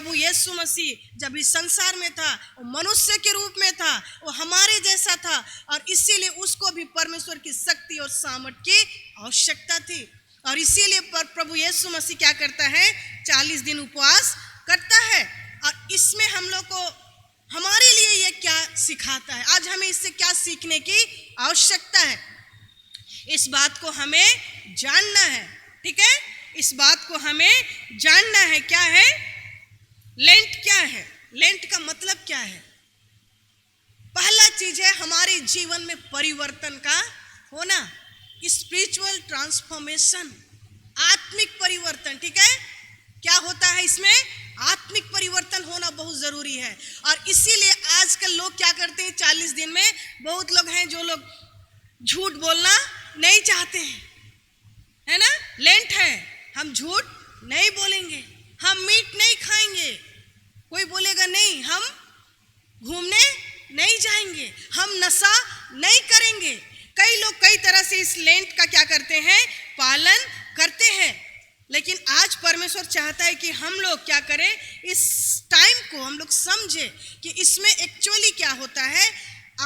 प्रभु यीशु मसीह जब इस संसार में था, वो मनुष्य के रूप में था, वो हमारे जैसा था, और इसीलिए उसको भी परमेश्वर की शक्ति और सामर्थ की आवश्यकता थी। और इसीलिए प्रभु यीशु मसीह क्या करता है, 40 दिन उपवास करता है। और इसमें हम लोग को, हमारे लिए ये क्या सिखाता है, आज हमें इससे क्या सीखने की आवश्यकता है, इस बात को हमें जानना है। ठीक है, इस बात को हमें जानना है। क्या है लेंट? क्या है लेंट? का मतलब क्या है? पहला चीज है हमारे जीवन में परिवर्तन का होना, स्पिरिचुअल ट्रांसफॉर्मेशन, आत्मिक परिवर्तन। ठीक है, क्या होता है इसमें? आत्मिक परिवर्तन होना बहुत जरूरी है। और इसीलिए आजकल लोग क्या करते हैं, 40 दिन में बहुत लोग हैं जो लोग झूठ बोलना नहीं चाहते हैं, है ना। लेंट है, हम झूठ नहीं बोलेंगे, हम मीट नहीं खाएंगे, कोई बोलेगा नहीं, हम घूमने नहीं जाएंगे, हम नशा नहीं करेंगे। कई लोग कई तरह से इस लेंट का क्या करते हैं, पालन करते हैं। लेकिन आज परमेश्वर चाहता है कि हम लोग क्या करें, इस टाइम को हम लोग समझे कि इसमें एक्चुअली क्या होता है,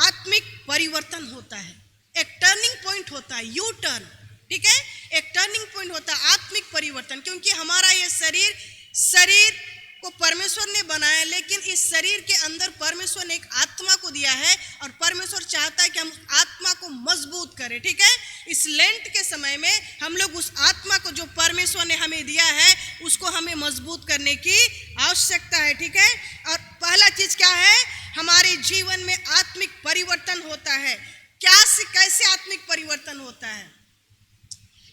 आत्मिक परिवर्तन होता है, एक टर्निंग पॉइंट होता है, यू टर्न। ठीक है, एक टर्निंग पॉइंट होता है आत्मिक परिवर्तन, क्योंकि हमारा ये शरीर को परमेश्वर ने बनाया, लेकिन इस शरीर के अंदर परमेश्वर ने एक आत्मा को दिया है, और परमेश्वर चाहता है कि हम आत्मा को मजबूत करें। ठीक है, इस लेंट के समय में हम लोग उस आत्मा को जो परमेश्वर ने हमें दिया है, उसको हमें मजबूत करने की आवश्यकता है। ठीक है, और पहला चीज क्या है, हमारे जीवन में आत्मिक परिवर्तन होता है। कैसे आत्मिक परिवर्तन होता है?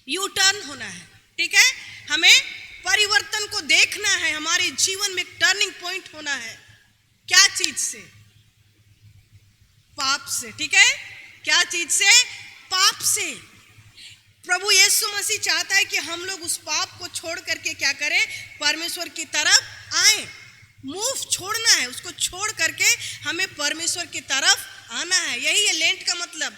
यू टर्न होना है। ठीक है, हमें परिवर्तन को देखना है, हमारे जीवन में टर्निंग पॉइंट होना है। क्या चीज से? पाप से। ठीक है, क्या चीज से? पाप से। प्रभु यीशु मसीह चाहता है कि हम लोग उस पाप को छोड़ करके क्या करें, परमेश्वर की तरफ आए। मूव छोड़ना है, उसको छोड़ करके हमें परमेश्वर की तरफ आना है। यही है लेंट का मतलब,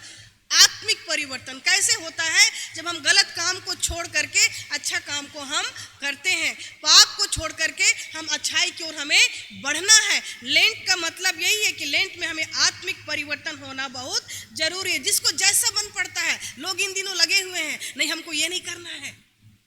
आत्मिक परिवर्तन। कैसे होता है? जब हम गलत काम को छोड़ करके अच्छा काम को हम करते हैं, पाप को छोड़ करके हम अच्छाई की ओर हमें बढ़ना है। लेंट का मतलब यही है कि लेंट में हमें आत्मिक परिवर्तन होना बहुत जरूरी है। जिसको जैसा मन पड़ता है, लोग इन दिनों लगे हुए हैं, नहीं हमको ये नहीं करना है,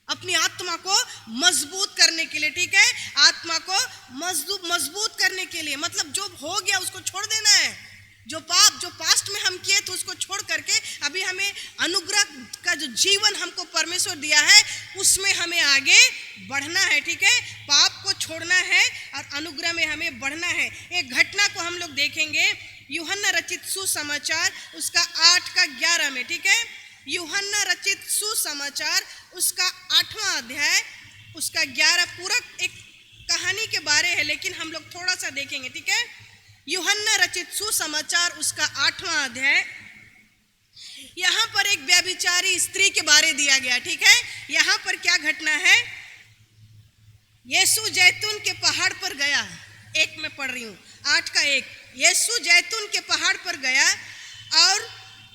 अपनी आत्मा को मजबूत करने के लिए। ठीक है, आत्मा को मजबूत करने के लिए, मतलब जो हो गया उसको छोड़ देना है। जो पाप जो पास्ट में हम किए तो उसको छोड़ करके अभी हमें अनुग्रह का जो जीवन हमको परमेश्वर दिया है, उसमें हमें आगे बढ़ना है। ठीक है, पाप को छोड़ना है और अनुग्रह में हमें बढ़ना है। एक घटना को हम लोग देखेंगे, यूहन्ना रचित सुसमाचार उसका 8-11 में। ठीक है, यूहन्ना रचित सुसमाचार उसका 8वां अध्याय उसका 11, पूरा एक कहानी के बारे है, लेकिन हम लोग थोड़ा सा देखेंगे। ठीक है, यूहन्ना रचित सुसमाचार उसका 8वां अध्याय, यहाँ पर एक व्यभिचारी स्त्री के बारे दिया गया। ठीक है, यहाँ पर क्या घटना है, यीशु जैतून के पहाड़ पर गया। एक मैं पढ़ रही हूँ, 8:1। यीशु जैतून के पहाड़ पर गया और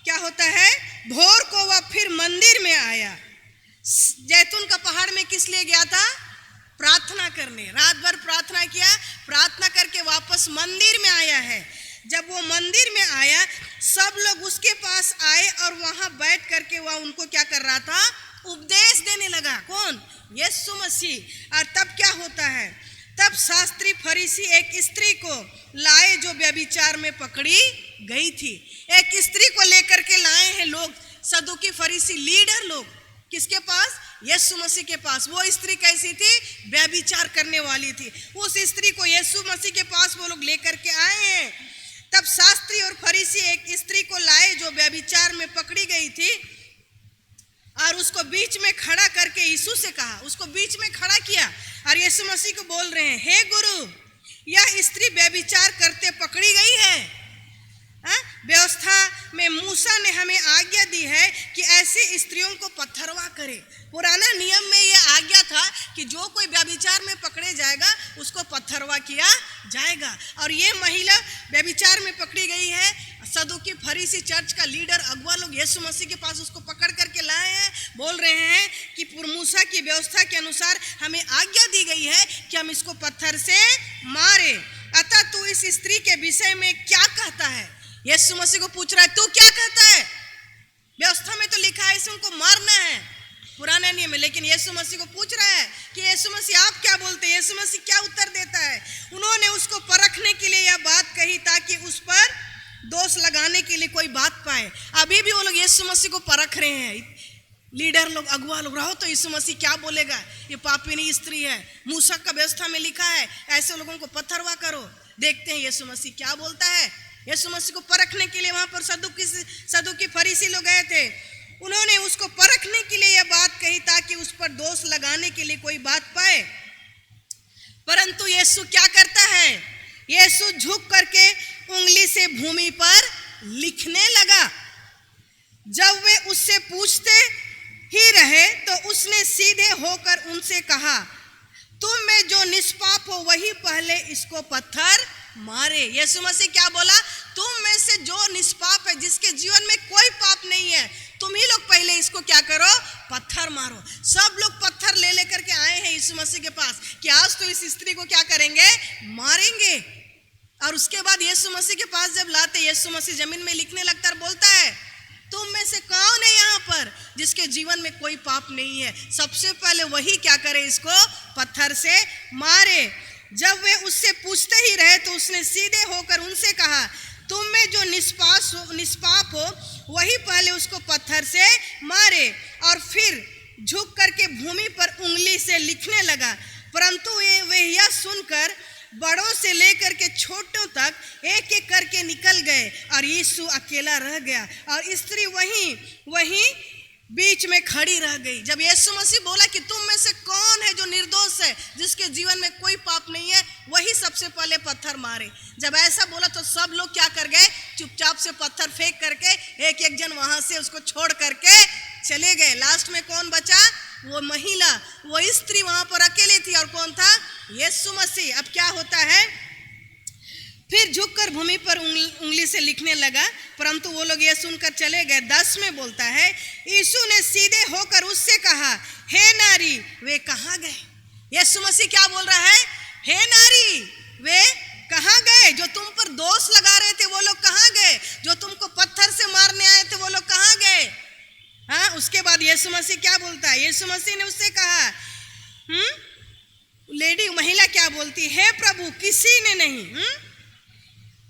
क्या होता है, भोर को वह फिर मंदिर में आया। जैतून का पहाड़ में किस लिए गया था? प्रार्थना करने। रात भर प्रार्थना किया, प्रार्थना करके वापस मंदिर में आया है। जब वो मंदिर में आया, सब लोग उसके पास आए और वहां बैठ करके वह उनको क्या कर रहा था, उपदेश देने लगा। कौन? यीशु मसीह। और तब क्या होता है, तब शास्त्री फरीसी एक स्त्री को लाए जो व्यभिचार में पकड़ी गई थी। एक स्त्री को लेकर के लाए हैं लोग, सदुकी फरीसी लीडर लोग, किसके पास? यीशु मसीह के पास। वो स्त्री कैसी थी? व्यभिचार करने वाली थी। उस स्त्री को यीशु मसीह के पास वो लोग लेकर के आए हैं। तब शास्त्री और फरीसी एक स्त्री को लाए जो व्यभिचार में पकड़ी गई थी, और उसको बीच में खड़ा करके यीशु से कहा, उसको बीच में खड़ा किया और यीशु मसीह को बोल रहे हैं, हे गुरु, यह स्त्री व्यभिचार करते पकड़ी गई है। व्यवस्था में मूसा ने हमें आज्ञा दी है कि ऐसी स्त्रियों को पत्थरवा करे। पुराना नियम में यह आज्ञा था कि जो कोई व्यभिचार में पकड़े जाएगा उसको पत्थरवा किया जाएगा। और ये महिला व्यभिचार में पकड़ी गई है, सदुकी फरीसी चर्च का लीडर अगुआ लोग यीशु मसीह के पास उसको पकड़ करके लाए हैं, बोल रहे हैं कि मूसा की व्यवस्था के अनुसार हमें आज्ञा दी गई है कि हम इसको पत्थर से मारे, अतः तू इस स्त्री के विषय में क्या कहता है। यीशु मसीह को पूछ रहा है, तू क्या कहता है? व्यवस्था में तो लिखा है इसको मारना है, पुराने नियम में, लेकिन यीशु मसीह को पूछ रहा है कि यीशु मसीह आप क्या बोलते हैं। यीशु मसीह क्या उत्तर देता है? उन्होंने उसको परखने के लिए यह बात कही ताकि उस पर दोष लगाने के लिए कोई बात पाए। अभी भी वो लोग यीशु मसीह को परख रहे हैं, लीडर लोग, अगुआ लोग, रहो तो यीशु मसीह क्या बोलेगा, ये पापिनी स्त्री है, मूसा का व्यवस्था में लिखा है ऐसे लोगों को पत्थरवा करो। देखते हैं यीशु मसीह क्या बोलता है। यीशु मसीह को परखने के लिए वहां पर सदुकी फरीसी लोग गए थे। उन्होंने उसको परखने के लिए यह बात कही ताकि उस पर दोष लगाने के लिए कोई बात पाए। परंतु यीशु क्या करता है? यीशु झुक करके उंगली से भूमि पर लिखने लगा। जब वे उससे पूछते ही रहे तो उसने सीधे होकर उनसे कहा, तुम में जो निष्पाप हो वही पहले इसको पत्थर मारे। यीशु मसीह क्या बोला? तुम में से जो निष्पाप है, जिसके जीवन में कोई पाप नहीं है, तुम ही लोग पहले इसको क्या करो, पत्थर मारो। सब लोग पत्थर ले लेकर के आए हैं यीशु मसीह के पास कि आज तो इस स्त्री को क्या करेंगे, मारेंगे। और उसके बाद यीशु मसीह के पास जब लाते, यीशु मसीह जमीन में लिखने लगता है, बोलता है, तुम में से कौन है यहाँ पर जिसके जीवन में कोई पाप नहीं है, सबसे पहले वही क्या करे, इसको पत्थर से मारे। जब वे उससे पूछते ही रहे तो उसने सीधे होकर उनसे कहा, तुम में जो निष्पाप हो वही पहले उसको पत्थर से मारे। और फिर झुक करके भूमि पर उंगली से लिखने लगा। परंतु वे यह सुनकर बड़ों से लेकर के छोटों तक एक एक करके निकल गए और यीशु अकेला रह गया और स्त्री वहीं बीच में खड़ी रह गई। जब यीशु मसीह बोला कि तुम में से कौन है जो निर्दोष है, जिसके जीवन में कोई पाप नहीं है, वही सबसे पहले पत्थर मारे। जब ऐसा बोला तो सब लोग क्या कर गए, चुपचाप से पत्थर फेंक करके एक एक जन वहां से उसको छोड़ करके चले गए। लास्ट में कौन बचा? वो महिला, वो स्त्री वहां पर अकेली थी। और कौन था? यीशु मसीह। अब क्या होता है? फिर झुककर भूमि पर उंगली से लिखने लगा, परंतु वो लोग ये सुनकर चले गए। 10 में बोलता है, यीशु ने सीधे होकर उससे कहा, हे नारी, वे कहाँ गए? यीशु मसीह क्या बोल रहा है? हे नारी, वे कहाँ गए? जो तुम पर दोष लगा रहे थे वो लोग कहाँ गए? जो तुमको पत्थर से मारने आए थे वो लोग कहाँ गए? हाँ, उसके बाद यीशु मसीह क्या बोलता है? यीशु मसीह ने उससे कहा, लेडी, महिला क्या बोलती है? प्रभु, किसी ने नहीं।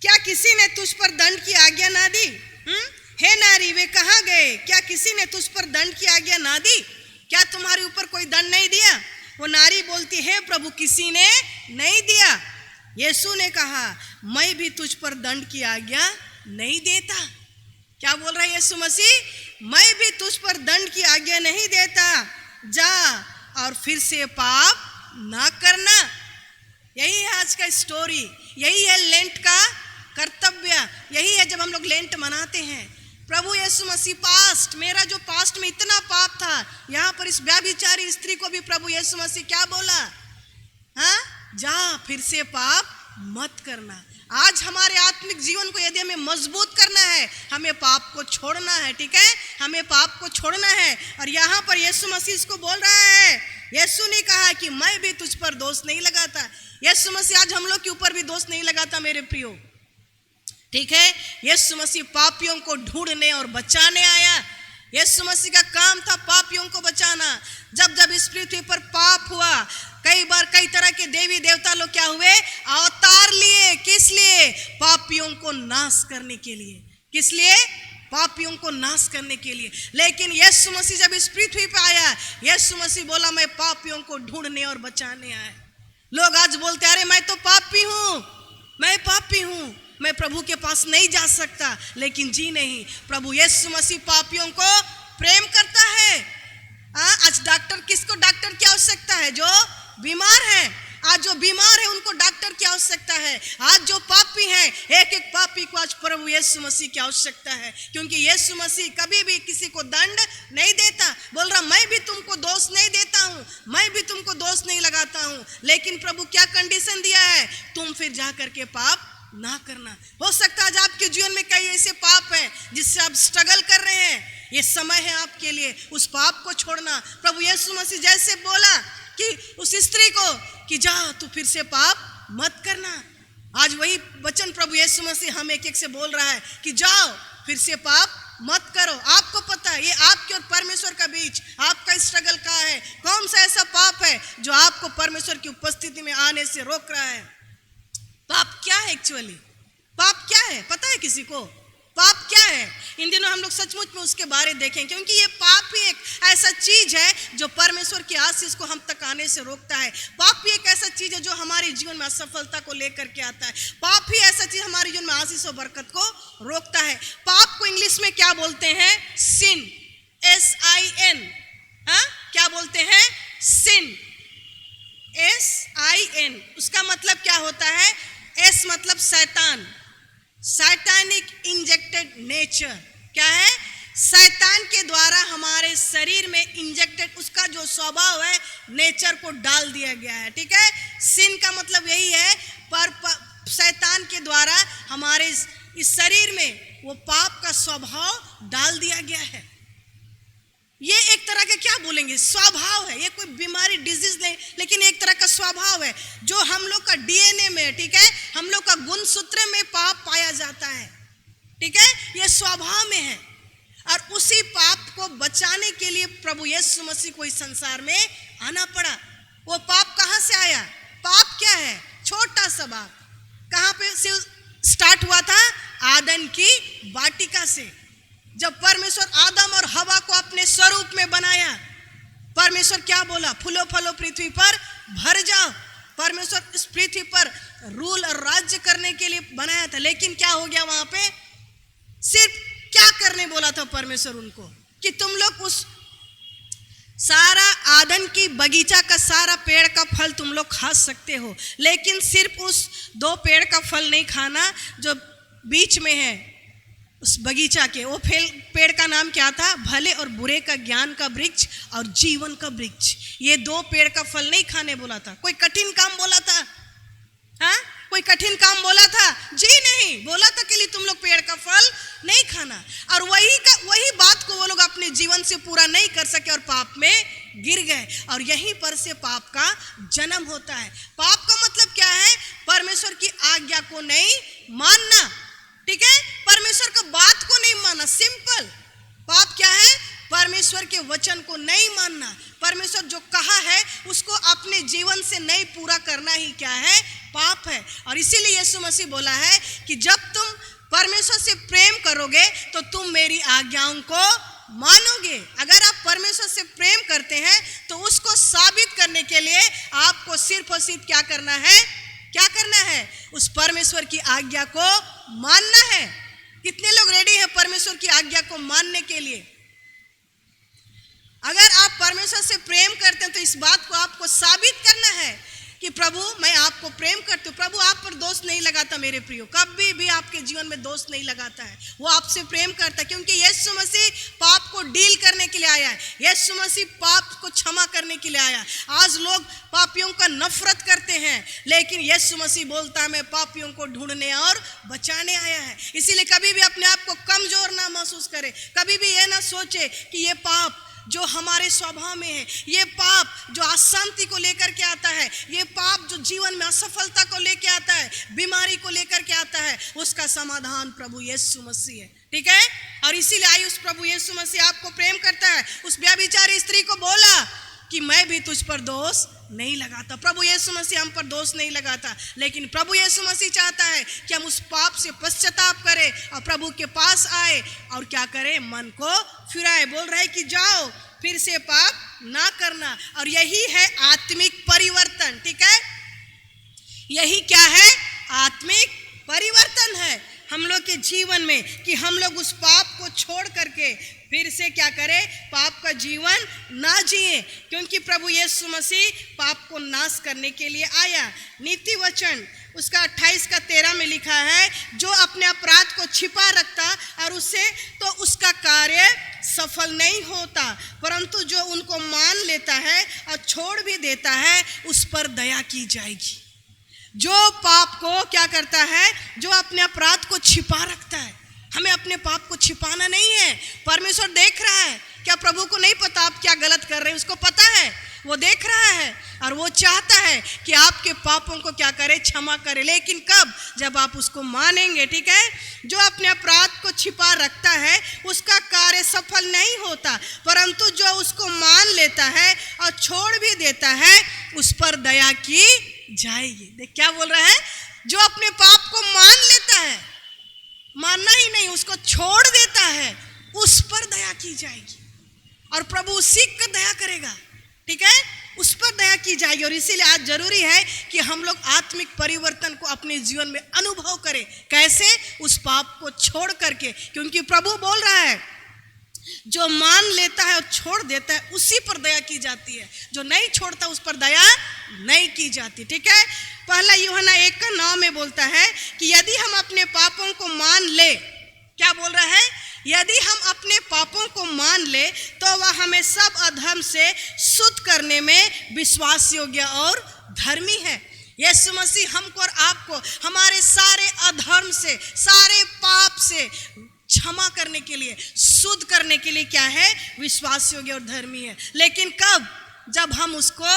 क्या किसी ने तुझ पर दंड की आज्ञा ना दी? हे नारी, वे कहाँ गए? क्या किसी ने तुझ पर दंड की आज्ञा ना दी? क्या तुम्हारे ऊपर कोई दंड नहीं दिया? वो नारी बोलती है, प्रभु, किसी ने नहीं दिया। यीशु ने कहा, मैं भी तुझ पर दंड की आज्ञा नहीं देता। क्या बोल रहा है यीशु मसीह? मैं भी तुझ पर दंड की आज्ञा नहीं देता, जा और फिर से पाप ना करना। यही है आज का स्टोरी, यही है लेंट का कर्तव्य, यही है जब हम लोग लेंट मनाते हैं। प्रभु यीशु मसीह पास्ट, मेरा जो पास्ट में इतना पाप था, यहाँ पर इस व्यभिचारी स्त्री को भी प्रभु यीशु मसीह क्या बोला? हाँ, जा फिर से पाप मत करना। आज हमारे आत्मिक जीवन को यदि हमें मजबूत करना है, हमें पाप को छोड़ना है। ठीक है, हमें पाप को छोड़ना है। और यहाँ पर यीशु मसीह इसको बोल रहा है। यीशु ने कहा कि मैं भी तुझ पर दोष नहीं लगाता। यीशु मसीह आज हम लोग के ऊपर भी दोष नहीं लगाता मेरे प्रियो। ठीक है, यीशु मसीह पापियों को ढूंढने और बचाने आया। यीशु मसीह का काम था पापियों को बचाना। जब जब इस पृथ्वी पर पाप हुआ, कई बार कई तरह के देवी देवता लोग क्या हुए, अवतार लिए। किस लिए? पापियों को नाश करने के लिए। किस लिए? पापियों को नाश करने के लिए। लेकिन यीशु मसीह जब इस पृथ्वी पर आया, यीशु मसीह बोला, मैं पापियों को ढूंढने और बचाने आया। लोग आज बोलते, अरे मैं तो पापी हूं, मैं पापी हूं, मैं प्रभु के पास नहीं जा सकता। लेकिन जी नहीं, प्रभु यीशु मसीह पापियों को प्रेम करता है। आज डॉक्टर, किसको डॉक्टर की आवश्यकता है? जो बीमार है। आज जो बीमार है उनको डॉक्टर की आवश्यकता है। आज जो पापी हैं, एक एक पापी को आज प्रभु यीशु मसीह की आवश्यकता है। क्योंकि यीशु मसीह कभी भी किसी को दंड नहीं देता। बोल रहा, मैं भी तुमको दोष नहीं देता हूँ, मैं भी तुमको दोष नहीं लगाता हूँ। लेकिन प्रभु क्या कंडीशन दिया है? तुम फिर जा करके पाप ना करना। हो सकता है आज आपके जीवन में कई ऐसे पाप है जिससे आप स्ट्रगल कर रहे हैं, ये समय है आपके लिए उस पाप को छोड़ना। प्रभु यीशु मसीह जैसे बोला कि उस स्त्री को कि जाओ तू फिर से पाप मत करना, आज वही वचन प्रभु यीशु मसीह हम एक एक से बोल रहा है कि जाओ फिर से पाप मत करो। आपको पता है ये आपके और परमेश्वर का बीच आपका स्ट्रगल कहाँ है, कौन सा ऐसा पाप है जो आपको परमेश्वर की उपस्थिति में आने से रोक रहा है। पाप क्या है एक्चुअली, पाप क्या है पता है किसी को? पाप क्या है? इन दिनों हम लोग सचमुच में उसके बारे देखें, क्योंकि ये पाप ही एक ऐसा चीज है जो परमेश्वर की आशीष को हम तक आने से रोकता है। पाप ही एक ऐसा चीज है जो हमारे जीवन में असफलता को लेकर के आता है। पाप ही ऐसा चीज हमारे जीवन में आशीष और बरकत को रोकता है। पाप को इंग्लिश में क्या बोलते हैं? सिन, SIN। क्या बोलते हैं? सिन, SIN। उसका मतलब क्या होता है? S मतलब शैतान, सैतानिक इंजेक्टेड नेचर। क्या है? शैतान के द्वारा हमारे शरीर में इंजेक्टेड उसका जो स्वभाव है, नेचर को डाल दिया गया है। ठीक है, सिन का मतलब यही है, पर शैतान के द्वारा हमारे इस शरीर में वो पाप का स्वभाव डाल दिया गया है। ये एक तरह का क्या बोलेंगे, स्वभाव है। ये कोई बीमारी डिजीज नहीं, लेकिन एक तरह का स्वभाव है जो हम लोग का DNA में, ठीक है, हम लोग का गुणसूत्र में पाप पाया जाता है। ठीक है, ये स्वभाव में है। और उसी पाप को बचाने के लिए प्रभु यीशु मसीह को इस संसार में आना पड़ा। वो पाप कहाँ से आया? पाप क्या है? छोटा सा बात कहाँ पे से स्टार्ट हुआ था? आदम की वाटिका से। जब परमेश्वर आदम और हवा को अपने स्वरूप में बनाया, परमेश्वर क्या बोला? फूलो फलो पृथ्वी पर भर जाओ। परमेश्वर इस पृथ्वी पर रूल और राज्य करने के लिए बनाया था, लेकिन क्या हो गया वहां पे? सिर्फ क्या करने बोला था परमेश्वर उनको कि तुम लोग उस सारा आदन की बगीचा का सारा पेड़ का फल तुम लोग खा सकते हो, लेकिन सिर्फ उस 2 पेड़ का फल नहीं खाना जो बीच में है उस बगीचा के। वो पेड़ का नाम क्या था? भले और बुरे का ज्ञान का वृक्ष और जीवन का वृक्ष। ये 2 पेड़ का फल नहीं खाने बोला था। कोई कठिन काम बोला था? हाँ, कोई कठिन काम बोला था? जी नहीं, बोला था कि तुम लोग पेड़ का फल नहीं खाना। और वही बात को वो लोग अपने जीवन से पूरा नहीं कर सके और पाप में गिर गए। और यहीं पर से पाप का जन्म होता है। पाप का मतलब क्या है? परमेश्वर की आज्ञा को नहीं मानना। ठीक है, परमेश्वर का बात को नहीं मानना। सिंपल। पाप क्या है? परमेश्वर के वचन को नहीं मानना। परमेश्वर जो कहा है उसको अपने जीवन से नहीं पूरा करना ही क्या है? पाप है। और इसीलिए यीशु मसीह बोला है कि जब तुम परमेश्वर से प्रेम करोगे तो तुम मेरी आज्ञाओं को मानोगे। अगर आप परमेश्वर से प्रेम करते हैं तो उसको साबित करने के लिए आपको सिर्फ और सिर्फ क्या करना है? क्या करना है? उस परमेश्वर की आज्ञा को मानना है। कितने लोग रेडी हैं परमेश्वर की आज्ञा को मानने के लिए? अगर आप परमेश्वर से प्रेम करते हैं तो इस बात को आपको साबित करना है कि प्रभु मैं आपको प्रेम करती हूँ। प्रभु आप पर दोष नहीं लगाता मेरे प्रियो, कभी भी आपके जीवन में दोष नहीं लगाता है। वो आपसे प्रेम करता है, क्योंकि यीशु मसीह पाप को डील करने के लिए आया है। यीशु मसीह पाप को क्षमा करने के लिए आया है। आज लोग पापियों का नफरत करते हैं, लेकिन यीशु मसीह बोलता है मैं पापियों को ढूंढने और बचाने आया है। इसीलिए कभी भी अपने आप को कमजोर ना महसूस करे। कभी भी ये ना सोचे कि ये पाप जो हमारे स्वभाव में है, ये पाप जो अशांति को लेकर के आता है, ये पाप जो जीवन में असफलता को लेकर आता है, बीमारी को लेकर के आता है, उसका समाधान प्रभु यीशु मसीह है। ठीक है, और इसीलिए आई उस प्रभु यीशु मसीह आपको प्रेम करता है। उस व्यभिचारी स्त्री को बोला कि मैं भी तुझ पर दोष नहीं लगाता। प्रभु यीशु मसीह हम पर दोष नहीं लगाता, लेकिन प्रभु यीशु मसीह चाहता है कि हम उस पाप से पश्चाताप करें और प्रभु के पास आए और क्या करें? मन को फिराए। बोल रहा है कि जाओ फिर से पाप ना करना। और यही है आत्मिक परिवर्तन। ठीक है, यही क्या है? आत्मिक परिवर्तन है हम लोग के जीवन में, कि हम लोग उस पाप को छोड़ करके फिर से क्या करें? पाप का जीवन ना जिए, क्योंकि प्रभु यीशु मसीह पाप को नाश करने के लिए आया। नीति वचन उसका 28 का 13 में लिखा है, जो अपने अपराध को छिपा रखता और उससे तो उसका कार्य सफल नहीं होता, परंतु जो उनको मान लेता है और छोड़ भी देता है उस पर दया की जाएगी। जो पाप को क्या करता है? जो अपने अपराध को छिपा रखता है। हमें अपने अपने पाप को छिपाना नहीं है। परमेश्वर देख रहा है। क्या प्रभु को नहीं पता आप क्या गलत कर रहे हैं? उसको पता है, वो देख रहा है और वो चाहता है कि आपके पापों को क्या करे, क्षमा करे। लेकिन कब? जब आप उसको मानेंगे। ठीक है, जो अपने अपराध को छिपा रखता है उसका कार्य सफल नहीं होता, परंतु जो उसको मान लेता है और छोड़ भी देता है उस पर दया की जाएगी। देख क्या बोल रहा है, जो अपने पाप को मान लेता है, मानना ही नहीं उसको छोड़ देता है, उस पर दया की जाएगी और प्रभु उसी का दया करेगा। ठीक है, उस पर दया की जाएगी। और इसीलिए आज जरूरी है कि हम लोग आत्मिक परिवर्तन को अपने जीवन में अनुभव करें। कैसे? उस पाप को छोड़ करके, क्योंकि प्रभु बोल रहा है जो मान लेता है और छोड़ देता है उसी पर दया की जाती है, जो नहीं छोड़ता उस पर दया नहीं की जाती। ठीक है, पहला यूहन्ना 1:9 में बोलता है कि यदि हम अपने पापों को मान ले, क्या बोल रहा है, यदि हम अपने पापों को मान ले तो वह हमें सब अधर्म से शुद्ध करने में विश्वास योग्य और धर्मी है। यीशु मसीह हमको और आपको हमारे सारे अधर्म से, सारे पाप से क्षमा करने के लिए, शुद्ध करने के लिए क्या है, विश्वास योग्य और धर्मी है। लेकिन कब? जब हम उसको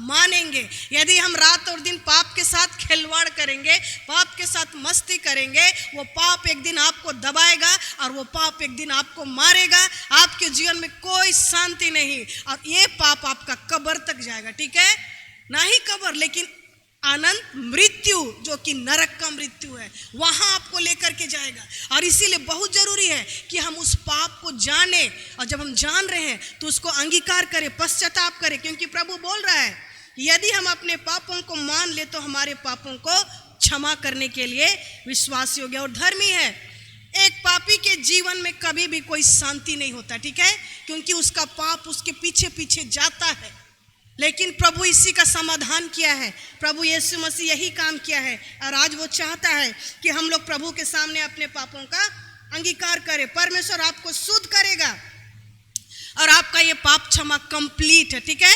मानेंगे। यदि हम रात और दिन पाप के साथ खिलवाड़ करेंगे, पाप के साथ मस्ती करेंगे, वो पाप एक दिन आपको दबाएगा और वो पाप एक दिन आपको मारेगा। आपके जीवन में कोई शांति नहीं और ये पाप आपका कब्र तक जाएगा। ठीक है, ना ही कब्र लेकिन आनंद, मृत्यु जो कि नरक का मृत्यु है, वहां आपको लेकर के जाएगा। और इसीलिए बहुत जरूरी है कि हम उस पाप को जाने, और जब हम जान रहे हैं तो उसको अंगीकार करें, पश्चाताप करें, क्योंकि प्रभु बोल रहा है यदि हम अपने पापों को मान ले तो हमारे पापों को क्षमा करने के लिए विश्वास योग्य और धर्मी है। एक पापी के जीवन में कभी भी कोई शांति नहीं होता। ठीक है, क्योंकि उसका पाप उसके पीछे पीछे जाता है। लेकिन प्रभु इसी का समाधान किया है। प्रभु यीशु मसीह यही काम किया है और आज वो चाहता है कि हम लोग प्रभु के सामने अपने पापों का अंगीकार करें। परमेश्वर आपको शुद्ध करेगा और आपका ये पाप क्षमा कंप्लीट है। ठीक है,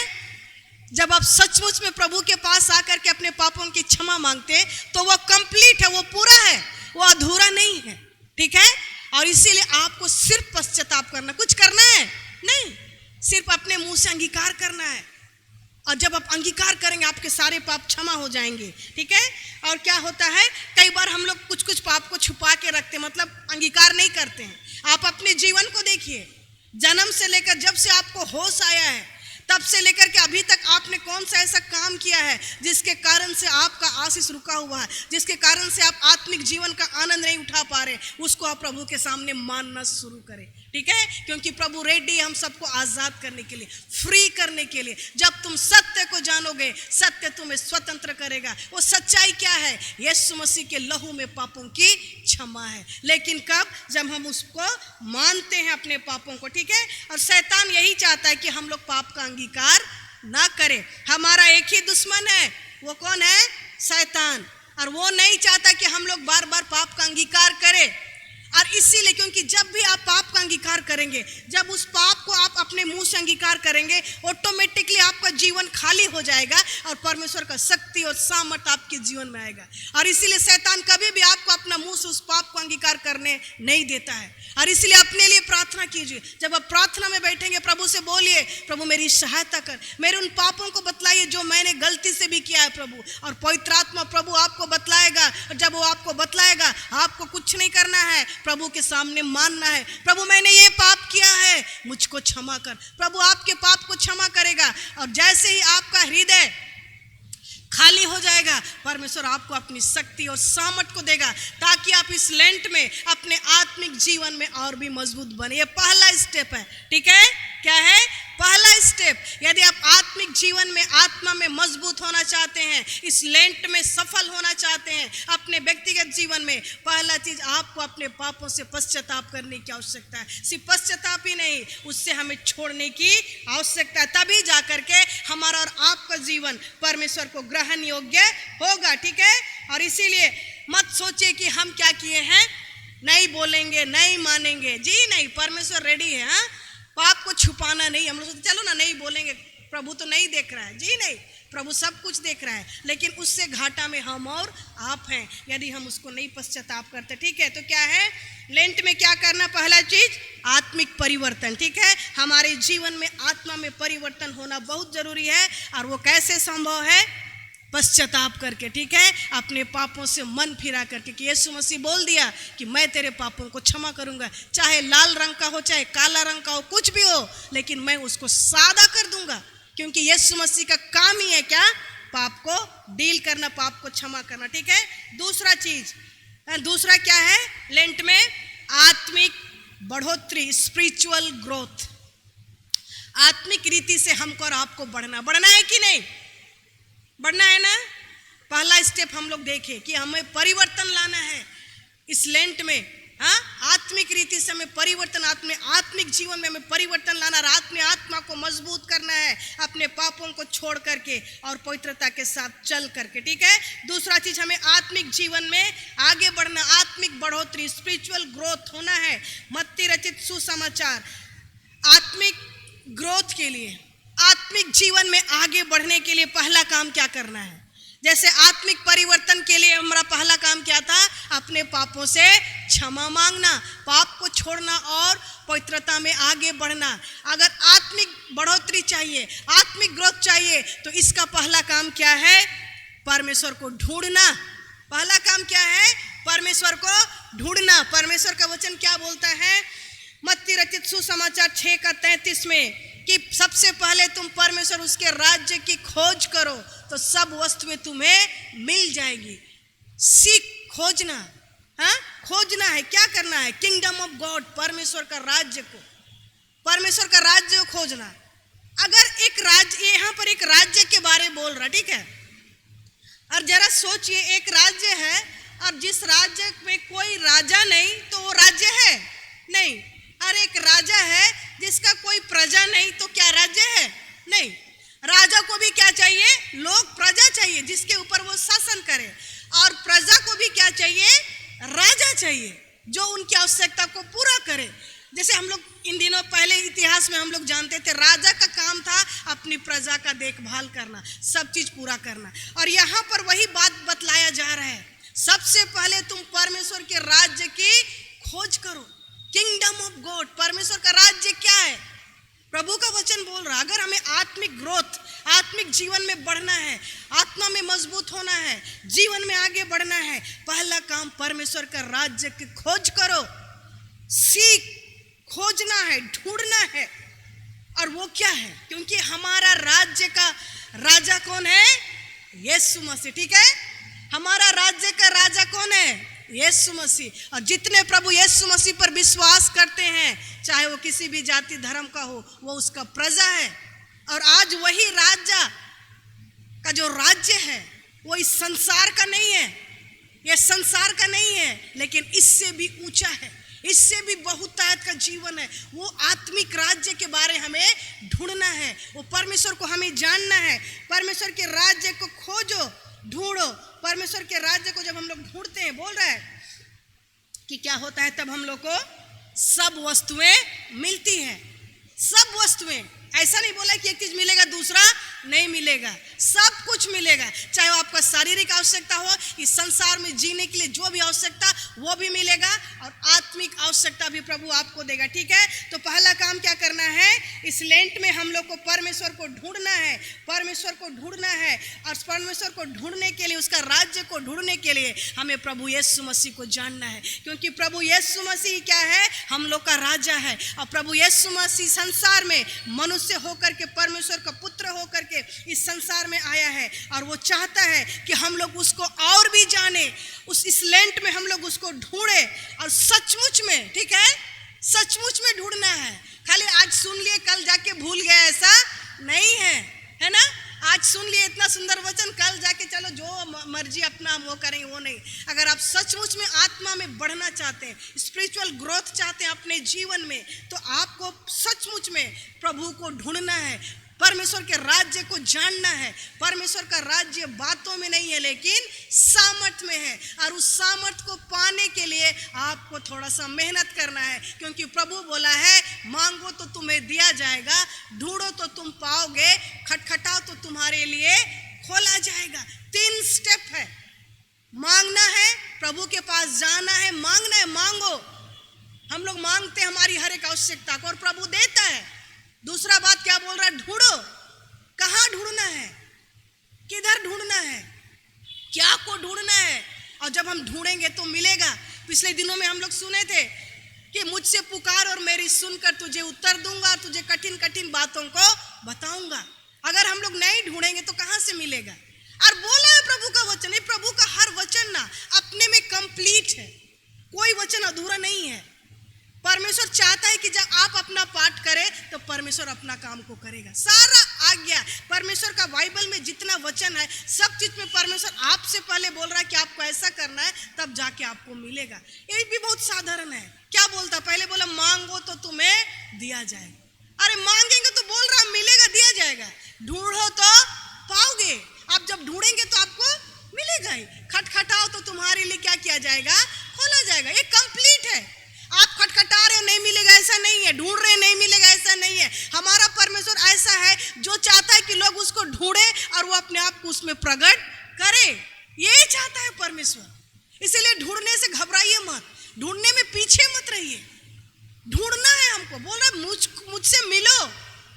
जब आप सचमुच में प्रभु के पास आकर के अपने पापों की क्षमा मांगते हैं तो वो कंप्लीट है, वो पूरा है, वो अधूरा नहीं है। ठीक है, और इसीलिए आपको सिर्फ पश्चाताप करना, कुछ करना है नहीं, सिर्फ अपने मुंह से अंगीकार करना है। और जब आप अंगीकार करेंगे आपके सारे पाप क्षमा हो जाएंगे। ठीक है, और क्या होता है, कई बार हम लोग कुछ कुछ पाप को छुपा के रखते हैं, मतलब अंगीकार नहीं करते हैं। आप अपने जीवन को देखिए, जन्म से लेकर जब से आपको होश आया है तब से लेकर के अभी तक आपने कौन सा ऐसा काम किया है जिसके कारण से आपका आशीष रुका हुआ है, जिसके कारण से आप आत्मिक जीवन का आनंद नहीं उठा पा रहे, उसको आप प्रभु के सामने मानना शुरू करें। ठीक है, क्योंकि प्रभु रेडी है हम सबको आजाद करने के लिए, फ्री करने के लिए। जब तुम सत्य को जानोगे, सत्य तुम्हें स्वतंत्र करेगा। वो सच्चाई क्या है? यीशु मसीह के लहू में पापों की क्षमा है। लेकिन कब? जब हम उसको मानते हैं अपने पापों को। ठीक है, और शैतान यही चाहता है कि हम लोग पाप का अंगीकार ना करें। हमारा एक ही दुश्मन है, वो कौन है? शैतान। और वो नहीं चाहता कि हम लोग बार बार पाप का अंगीकार करें। और इसीलिए, क्योंकि जब भी आप पाप का अंगीकार करेंगे, जब उस पाप को आप अपने मुंह से अंगीकार करेंगे, ऑटोमेटिकली आपका जीवन खाली हो जाएगा और परमेश्वर का शक्ति और सामर्थ आपके जीवन में आएगा। और इसीलिए शैतान कभी भी आपको अपना मुंह से उस पाप को अंगीकार करने नहीं देता है। और इसलिए अपने लिए प्रार्थना कीजिए। जब आप प्रार्थना में बैठेंगे, प्रभु से बोलिए, प्रभु मेरी सहायता कर, मेरे उन पापों को बतलाइए जो मैंने गलती से भी किया है प्रभु। और पवित्र आत्मा प्रभु आपको बतलाएगा, और जब वो आपको बतलाएगा आपको कुछ नहीं करना है, प्रभु के सामने मानना है, प्रभु मैंने ये पाप किया है, मुझको क्षमा कर। प्रभु आपके पाप को क्षमा करेगा और जैसे ही आपका हृदय खाली हो जाएगा, परमेश्वर आपको अपनी शक्ति और सामर्थ को देगा ताकि आप इस लेंट में अपने आत्मिक जीवन में और भी मजबूत बने। ये पहला स्टेप है। ठीक है, क्या है? पहला स्टेप। यदि आप आत्मिक जीवन में, आत्मा में मजबूत होना चाहते हैं, इस लेंट में सफल होना चाहते हैं अपने व्यक्तिगत जीवन में, पहला चीज आपको अपने पापों से पश्चाताप करने की आवश्यकता है। सिर्फ पश्चाताप ही नहीं, उससे हमें छोड़ने की आवश्यकता है। तभी जाकर के हमारा और आपका जीवन परमेश्वर को ग्रहण योग्य होगा। ठीक है, और इसीलिए मत सोचिए कि हम क्या किए हैं, नहीं बोलेंगे, नहीं मानेंगे। जी नहीं, परमेश्वर रेडी है। पाप को छुपाना नहीं। हम लोग सोचते चलो ना नहीं बोलेंगे, प्रभु तो नहीं देख रहा है। जी नहीं, प्रभु सब कुछ देख रहा है, लेकिन उससे घाटा में हम और आप हैं यदि हम उसको नहीं पश्चाताप करते। ठीक है, तो क्या है लेंट में क्या करना? पहला चीज आत्मिक परिवर्तन। ठीक है, हमारे जीवन में आत्मा में परिवर्तन होना बहुत जरूरी है। और वो कैसे संभव है? पश्चाताप करके। ठीक है, अपने पापों से मन फिरा करके। कि यीशु मसीह बोल दिया कि मैं तेरे पापों को क्षमा करूंगा, चाहे लाल रंग का हो चाहे काला रंग का हो, कुछ भी हो, लेकिन मैं उसको सादा कर दूंगा। क्योंकि यीशु मसीह का काम ही है क्या? पाप को डील करना, पाप को क्षमा करना। ठीक है, दूसरा क्या है लेंट में? आत्मिक बढ़ोतरी, स्पिरिचुअल ग्रोथ। आत्मिक रीति से हमको और आपको बढ़ना है कि नहीं? बढ़ना है ना। पहला स्टेप हम लोग देखें कि हमें परिवर्तन लाना है इस लेंट में। आत्मिक रीति से हमें परिवर्तन, आत्मिक जीवन में हमें परिवर्तन लाना और अपनी आत्मा को मजबूत करना है अपने पापों को छोड़ करके और पवित्रता के साथ चल करके। ठीक है, दूसरा चीज हमें आत्मिक जीवन में आगे बढ़ना, आत्मिक बढ़ोतरी, स्पिरिचुअल ग्रोथ होना है। मत्ती रचित सुसमाचार आत्मिक ग्रोथ के लिए, आत्मिक जीवन में आगे बढ़ने के लिए पहला काम क्या करना है? जैसे आत्मिक परिवर्तन के लिए हमारा पहला काम क्या था? अपने पापों से क्षमा मांगना, पाप को छोड़ना और पवित्रता में आगे बढ़ना। अगर आत्मिक बढ़ोतरी चाहिए, आत्मिक ग्रोथ चाहिए, तो इसका पहला काम क्या है? परमेश्वर को ढूंढना। पहला काम क्या है? परमेश्वर को ढूंढना। परमेश्वर का वचन क्या बोलता है? मत्ती रचित सुसमाचार 6:33 में कि सबसे पहले तुम परमेश्वर उसके राज्य की खोज करो तो सब वस्तुएं तुम्हें मिल जाएगी। सीख, खोजना। खोजना है, क्या करना है? किंगडम ऑफ गॉड, परमेश्वर का राज्य को, परमेश्वर का राज्य को खोजना। अगर एक राज्य, यहाँ पर एक राज्य के बारे में बोल रहा, ठीक है, और जरा सोचिए एक राज्य है और जिस राज्य में कोई राजा नहीं तो वो राज्य है नहीं, और एक राजा है जिसका कोई प्रजा नहीं तो क्या राज्य है? नहीं। राजा को भी क्या चाहिए? लोग, प्रजा चाहिए जिसके ऊपर वो शासन करे, और प्रजा को भी क्या चाहिए? राजा चाहिए जो उनकी आवश्यकता को पूरा करे। जैसे हम लोग इन दिनों, पहले इतिहास में हम लोग जानते थे राजा का काम था अपनी प्रजा का देखभाल करना, सब चीज पूरा करना, और यहाँ पर वही बात बतलाया जा रहा है। सबसे पहले तुम परमेश्वर के राज्य की खोज करो। किंगडम ऑफ गॉड, परमेश्वर का राज्य क्या है? प्रभु का वचन बोल रहा, अगर हमें आत्मिक ग्रोथ, आत्मिक जीवन में बढ़ना है, आत्मा में मजबूत होना है, जीवन में आगे बढ़ना है, पहला काम परमेश्वर का राज्य की खोज करो। सीख, खोजना है, ढूंढना है। और वो क्या है? क्योंकि हमारा राज्य का राजा कौन है? यीशु मसीह। ठीक है, हमारा राज्य का राजा कौन है? यीशु मसीह। और जितने प्रभु यीशु मसीह पर विश्वास करते हैं, चाहे वो किसी भी जाति धर्म का हो, वो उसका प्रजा है। और आज वही राजा का जो राज्य है वो इस संसार का नहीं है, ये संसार का नहीं है, लेकिन इससे भी ऊंचा है, इससे भी बहुतायत का जीवन है। वो आत्मिक राज्य के बारे हमें ढूंढना है, वो परमेश्वर को हमें जानना है। परमेश्वर के राज्य को खोजो, ढूंढो। परमेश्वर के राज्य को जब हम लोग ढूंढते हैं, बोल रहा है कि क्या होता है? तब हम लोग को सब वस्तुएं मिलती हैं। सब वस्तुएं, ऐसा नहीं बोला कि एक चीज मिलेगा दूसरा नहीं मिलेगा, सब कुछ मिलेगा। चाहे वो आपका शारीरिक आवश्यकता हो, इस संसार में जीने के लिए जो भी आवश्यकता वो भी मिलेगा, और आत्मिक आवश्यकता भी प्रभु आपको देगा। ठीक है, तो पहला काम क्या करना है? इस लेंट में हम लोग को परमेश्वर को ढूंढना है, परमेश्वर को ढूंढना है। और परमेश्वर को ढूंढने के लिए, उसका राज्य को ढूंढने के लिए हमें प्रभु यीशु मसीह को जानना है। क्योंकि प्रभु यीशु मसीह क्या है? हम लोग का राजा है। और प्रभु यीशु मसीह संसार में मनुष्य होकर के, परमेश्वर का पुत्र होकर इस संसार में आया है, और वो चाहता है कि हम लोग उसको और भी जाने, इस लेंट में हम लोग उसको ढूंढे, और सचमुच में, ठीक है, सचमुच में ढूंढना है। खाली आज सुन लिए कल जाके भूल गए, ऐसा नहीं है, है ना? आज सुन लिए इतना सुंदर वचन, कल जाके चलो जो मर्जी अपना वो करें, वो नहीं। अगर आप सचमुच में आत्मा में बढ़ना चाहते हैं, स्पिरिचुअल ग्रोथ चाहते हैं अपने जीवन में, तो आपको सचमुच में प्रभु को ढूंढना है, परमेश्वर के राज्य को जानना है। परमेश्वर का राज्य बातों में नहीं है, लेकिन सामर्थ में है, और उस सामर्थ को पाने के लिए आपको थोड़ा सा मेहनत करना है। क्योंकि प्रभु बोला है, मांगो तो तुम्हें दिया जाएगा, ढूंढो तो तुम पाओगे, खटखटाओ तो तुम्हारे लिए खोला जाएगा। 3 स्टेप है, मांगना है, प्रभु के पास जाना है, मांगना है। मांगो, हम लोग मांगते हैं हमारी हर एक आवश्यकता को और प्रभु देता है। दूसरा बात क्या बोल रहा है? ढूंढो। कहाँ ढूंढना है? किधर ढूंढना है? क्या को ढूंढना है? और जब हम ढूंढेंगे तो मिलेगा। पिछले दिनों में हम लोग सुने थे कि मुझसे पुकार और मेरी सुनकर तुझे उत्तर दूंगा, तुझे कठिन कठिन बातों को बताऊंगा। अगर हम लोग नहीं ढूंढेंगे तो कहां से मिलेगा? और बोला है प्रभु का वचन, प्रभु का हर वचन ना अपने में कंप्लीट है, कोई वचन अधूरा नहीं है। परमेश्वर चाहता है कि जब आप अपना पाठ करें तो परमेश्वर अपना काम को करेगा। सारा आज्ञा परमेश्वर का बाइबल में जितना वचन है, सब चीज में परमेश्वर आपसे पहले बोल रहा है कि आपको ऐसा करना है, तब जाके आपको मिलेगा। ये भी बहुत साधारण है। क्या बोलता? पहले बोला मांगो तो तुम्हें दिया जाएगा। अरे मांगेंगे तो बोल रहा मिलेगा, दिया जाएगा। ढूंढो तो पाओगे। आप जब ढूंढेंगे तो आपको मिलेगा ही। खटखटाओ तो तुम्हारे लिए क्या किया जाएगा? खोला जाएगा। ये कंप्लीट है। आप खटखटा रहे हो नहीं मिलेगा ऐसा नहीं है, ढूंढ रहे नहीं मिलेगा ऐसा नहीं है। हमारा परमेश्वर ऐसा है जो चाहता है कि लोग उसको ढूंढे और वो अपने आप को उसमें प्रकट करे। ये चाहता है परमेश्वर। इसीलिए ढूंढने से घबराइए मत, ढूंढने में पीछे मत रहिए। ढूंढना है हमको। बोल रहा मुझसे मिलो,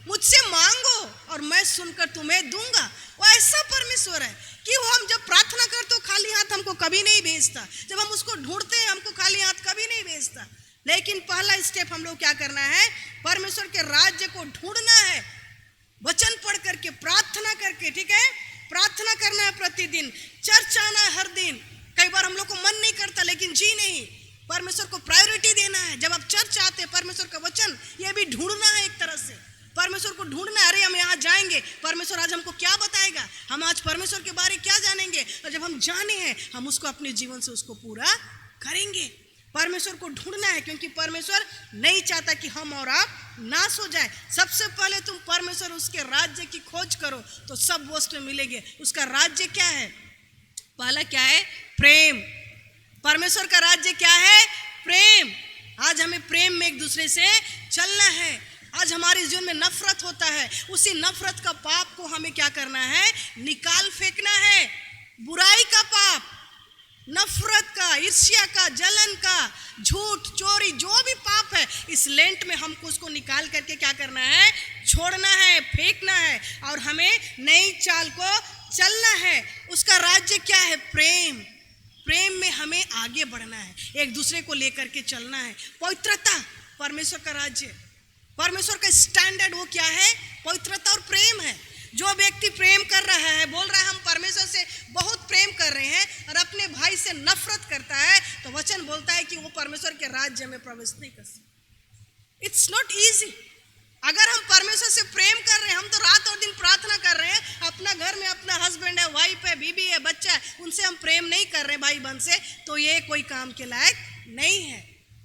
मुझसे मांगो और मैं सुनकर तुम्हें दूंगा। वो ऐसा परमेश्वर है कि वो हम जब प्रार्थना करते हो खाली हाथ हमको कभी नहीं भेजता। जब हम उसको ढूंढते हैं हमको खाली हाथ कभी नहीं भेजता। लेकिन पहला स्टेप हम लोग क्या करना है? परमेश्वर के राज्य को ढूंढना है, वचन पढ़ करके, प्रार्थना करके। ठीक है, प्रार्थना करना है प्रतिदिन, चर्च आना है हर दिन। कई बार हम लोग को मन नहीं करता, लेकिन जी नहीं, परमेश्वर को प्रायोरिटी देना है। जब आप चर्च आते हैं, परमेश्वर का वचन ये भी ढूंढना है एक तरह से। परमेश्वर को ढूंढना है। अरे हम यहाँ जाएंगे, परमेश्वर आज हमको क्या बताएगा, हम आज परमेश्वर के बारे में क्या जानेंगे। और जब हम जाने हैं, हम उसको अपने जीवन से उसको पूरा करेंगे। परमेश्वर को ढूंढना है, क्योंकि परमेश्वर नहीं चाहता कि हम और आप नाश हो जाए। सबसे पहले तुम परमेश्वर उसके राज्य की खोज करो तो सब वस्तु मिलेंगे। उसका राज्य क्या है? पहला क्या है? प्रेम। परमेश्वर का राज्य क्या है? प्रेम। आज हमें प्रेम में एक दूसरे से चलना है। आज हमारे जीवन में नफरत होता है, उसी नफरत का पाप को हमें क्या करना है? निकाल फेंकना है। बुराई का पाप, नफरत का, ईर्ष्या का, जलन का, झूठ, चोरी, जो भी पाप है, इस लेंट में हमको उसको निकाल करके क्या करना है? छोड़ना है, फेंकना है और हमें नई चाल को चलना है। उसका राज्य क्या है? प्रेम। प्रेम में हमें आगे बढ़ना है, एक दूसरे को लेकर के चलना है। पवित्रता परमेश्वर का राज्य, परमेश्वर का स्टैंडर्ड वो क्या है? पवित्रता और प्रेम है। जो व्यक्ति प्रेम कर रहा है, बोल रहा है हम परमेश्वर से बहुत प्रेम कर रहे हैं और अपने भाई से नफरत करता है, तो वचन बोलता है कि वो परमेश्वर के राज्य में प्रवेश नहीं कर सकता। It's not easy. अगर हम परमेश्वर से प्रेम कर रहे हैं, हम तो रात और दिन प्रार्थना कर रहे हैं, अपना घर में अपना हस्बैंड है, वाइफ है, बीबी है, बच्चा है, उनसे हम प्रेम नहीं कर रहे भाई बहन से, तो ये कोई काम के लायक नहीं है।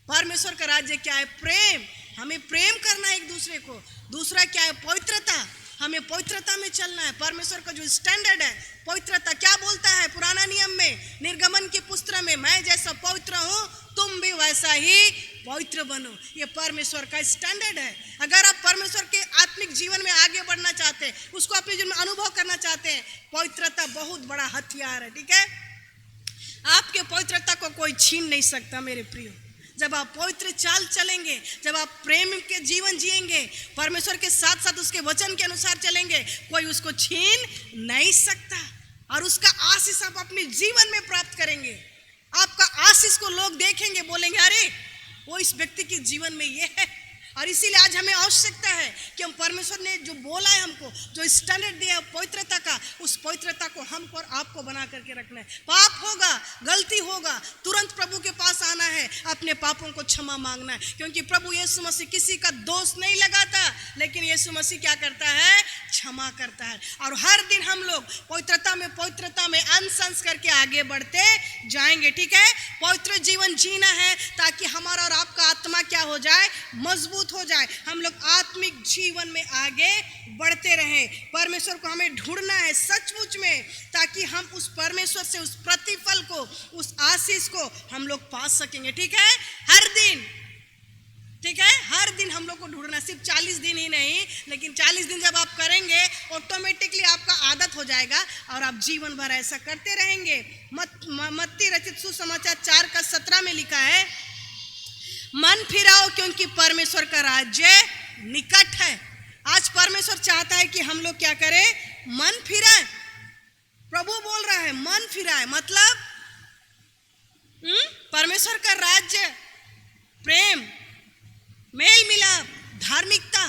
परमेश्वर का राज्य क्या है? प्रेम। हमें प्रेम करना है एक दूसरे को। दूसरा क्या है? पवित्रता। हमें पवित्रता में चलना है। परमेश्वर का जो स्टैंडर्ड है पवित्रता, क्या बोलता है पुराना नियम में, निर्गमन की पुस्तक में, मैं जैसा पवित्र हूं तुम भी वैसा ही पवित्र बनो। ये परमेश्वर का स्टैंडर्ड है। अगर आप परमेश्वर के आत्मिक जीवन में आगे बढ़ना चाहते हैं, उसको अपने जीवन में अनुभव करना चाहते हैं, पवित्रता बहुत बड़ा हथियार है। ठीक है, आपके पवित्रता को कोई छीन नहीं सकता मेरे प्रियो। जब आप पवित्र चाल चलेंगे, जब आप प्रेम के जीवन जिएंगे, परमेश्वर के साथ साथ उसके वचन के अनुसार चलेंगे, कोई उसको छीन नहीं सकता और उसका आशीष आप अपने जीवन में प्राप्त करेंगे। आपका आशीष को लोग देखेंगे, बोलेंगे अरे वो इस व्यक्ति के जीवन में ये है। और इसीलिए आज हमें आवश्यकता है कि हम परमेश्वर ने जो बोला है, हमको जो स्टैंडर्ड दिया है पवित्रता का, उस पवित्रता को हमको और आपको बना करके रखना है। पाप होगा, गलती होगा, तुरंत प्रभु के पास आना है, अपने पापों को क्षमा मांगना है, क्योंकि प्रभु यीशु मसीह किसी का दोष नहीं लगाता, लेकिन यीशु मसीह क्या करता है? क्षमा करता है। और हर दिन हम लोग पवित्रता में अंश करके आगे बढ़ते जाएंगे। ठीक है, पवित्र जीवन जीना है ताकि हमारा और आपका आत्मा क्या हो जाए? मजबूत हो जाए, हम लोग आत्मिक जीवन में आगे बढ़ते रहें। परमेश्वर को हमें ढूंढना है सचमुच में, ताकि हम उस परमेश्वर से उस प्रतिफल को, उस आशीष को हम लोग पा सकेंगे। ठीक है, हर दिन, ठीक है, हर दिन हम लोग को ढूंढना, सिर्फ 40 दिन ही नहीं, लेकिन 40 दिन जब आप करेंगे ऑटोमेटिकली आपका आदत हो जाएगा और आप जीवन भर ऐसा करते रहेंगे। मत्ती रचित सुसमाचार 4:17 में लिखा है, मन फिराओ क्योंकि परमेश्वर का राज्य निकट है। आज परमेश्वर चाहता है कि हम लोग क्या करें, मन फिराए। प्रभु बोल रहा है मन फिराए, मतलब परमेश्वर का राज्य, प्रेम, मेल मिलाप, धार्मिकता,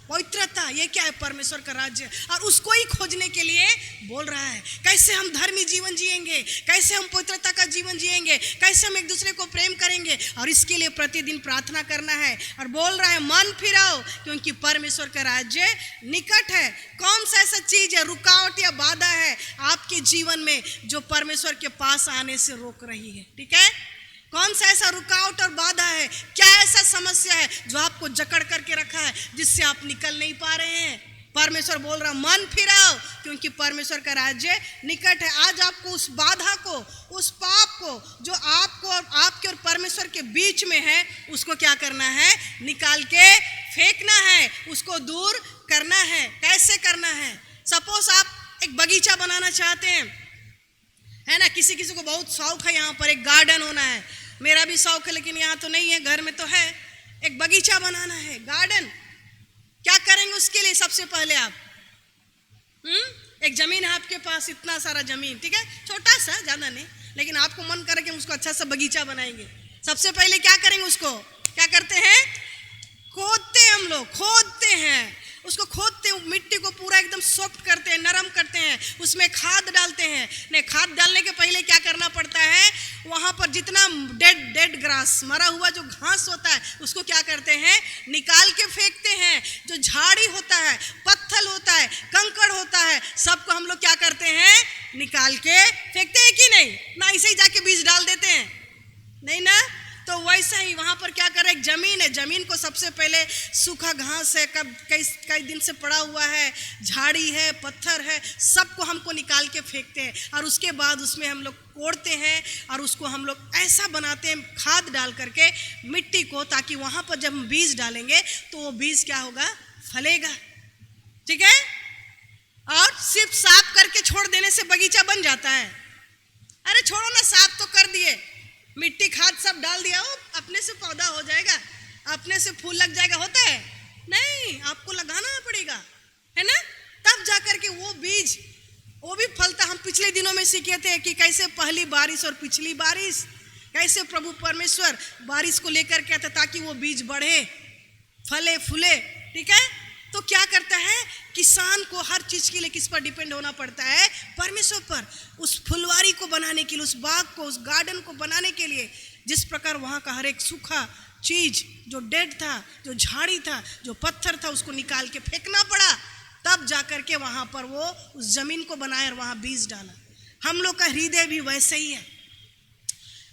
पवित्रता, ये क्या है परमेश्वर का राज्य। और उसको ही खोजने के लिए बोल रहा है, कैसे हम धर्मी जीवन जिएंगे, कैसे हम पवित्रता का जीवन जिएंगे, कैसे हम एक दूसरे को प्रेम करेंगे, और इसके लिए प्रतिदिन प्रार्थना करना है। और बोल रहा है मन फिराओ क्योंकि परमेश्वर का राज्य निकट है। कौन सा ऐसा चीज है, रुकावट या बाधा है आपके जीवन में जो परमेश्वर के पास आने से रोक रही है? ठीक है, कौन सा ऐसा रुकावट और बाधा है, क्या ऐसा समस्या है जो आपको जकड़ करके रखा है, जिससे आप निकल नहीं पा रहे हैं? परमेश्वर बोल रहा मन फिराओ क्योंकि परमेश्वर का राज्य निकट है। आज आपको उस बाधा को, उस पाप को जो आपको और आपके और परमेश्वर के बीच में है, उसको क्या करना है, निकाल के फेंकना है, उसको दूर करना है। कैसे करना है? सपोज आप एक बगीचा बनाना चाहते हैं, है ना, किसी किसी को बहुत शौक है यहाँ पर एक गार्डन होना है, मेरा भी शौक है लेकिन यहाँ तो नहीं है, घर में तो है। एक बगीचा बनाना है, गार्डन। क्या करेंगे उसके लिए? सबसे पहले आप एक जमीन है आपके पास, इतना सारा जमीन, ठीक है, छोटा सा, ज्यादा नहीं, लेकिन आपको मन करे कि उसको अच्छा सा बगीचा बनाएंगे। सबसे पहले क्या करेंगे, उसको क्या करते हैं, खोदते हैं। हम लोग खोदते हैं, उसको खोदते हैं, मिट्टी को पूरा एकदम सॉफ्ट करते हैं, नरम करते हैं, उसमें खाद डालते हैं। नहीं, खाद डालने के पहले क्या करना पड़ता है, वहाँ पर जितना डेड ग्रास, मरा हुआ जो घास होता है, उसको क्या करते हैं, निकाल के फेंकते हैं। जो झाड़ी होता है, पत्थर होता है, कंकड़ होता है, सबको हम लोग क्या करते हैं, निकाल के फेंकते हैं कि नहीं? ना ऐसे ही जाके बीज डाल देते हैं, नहीं ना? तो वैसा ही वहाँ पर क्या कर, एक जमीन है, जमीन को सबसे पहले सूखा घास है, कई दिन से पड़ा हुआ है, झाड़ी है, पत्थर है, सबको हमको निकाल के फेंकते हैं। और उसके बाद उसमें हम लोग कोड़ते हैं और उसको हम लोग ऐसा बनाते हैं, खाद डाल करके मिट्टी को, ताकि वहाँ पर जब हम बीज डालेंगे तो वो बीज क्या होगा, फलेगा। ठीक है, और सिर्फ साफ करके छोड़ देने से बगीचा बन जाता है? अरे छोड़ो ना, साफ तो कर दिए, मिट्टी खाद सब डाल दिया, हो अपने से पौधा हो जाएगा, अपने से फूल लग जाएगा, होता है? नहीं, आपको लगाना पड़ेगा, है ना, तब जाकर के वो बीज, वो भी फलता। हम पिछले दिनों में सीखे थे कि कैसे पहली बारिश और पिछली बारिश, कैसे प्रभु परमेश्वर बारिश को लेकर के आता ताकि वो बीज बढ़े, फले, फूले। ठीक है, तो क्या करता है, किसान को हर चीज के लिए किस पर डिपेंड होना पड़ता है, परमेश्वर पर। उस फुलवारी को बनाने के लिए, उस बाग को, उस गार्डन को बनाने के लिए, जिस प्रकार वहाँ का हर एक सूखा चीज जो डेड था, जो झाड़ी था, जो पत्थर था, उसको निकाल के फेंकना पड़ा, तब जाकर के वहाँ पर वो उस जमीन को बनाया और वहाँ बीज डाला। हम लोग का हृदय भी वैसे ही है,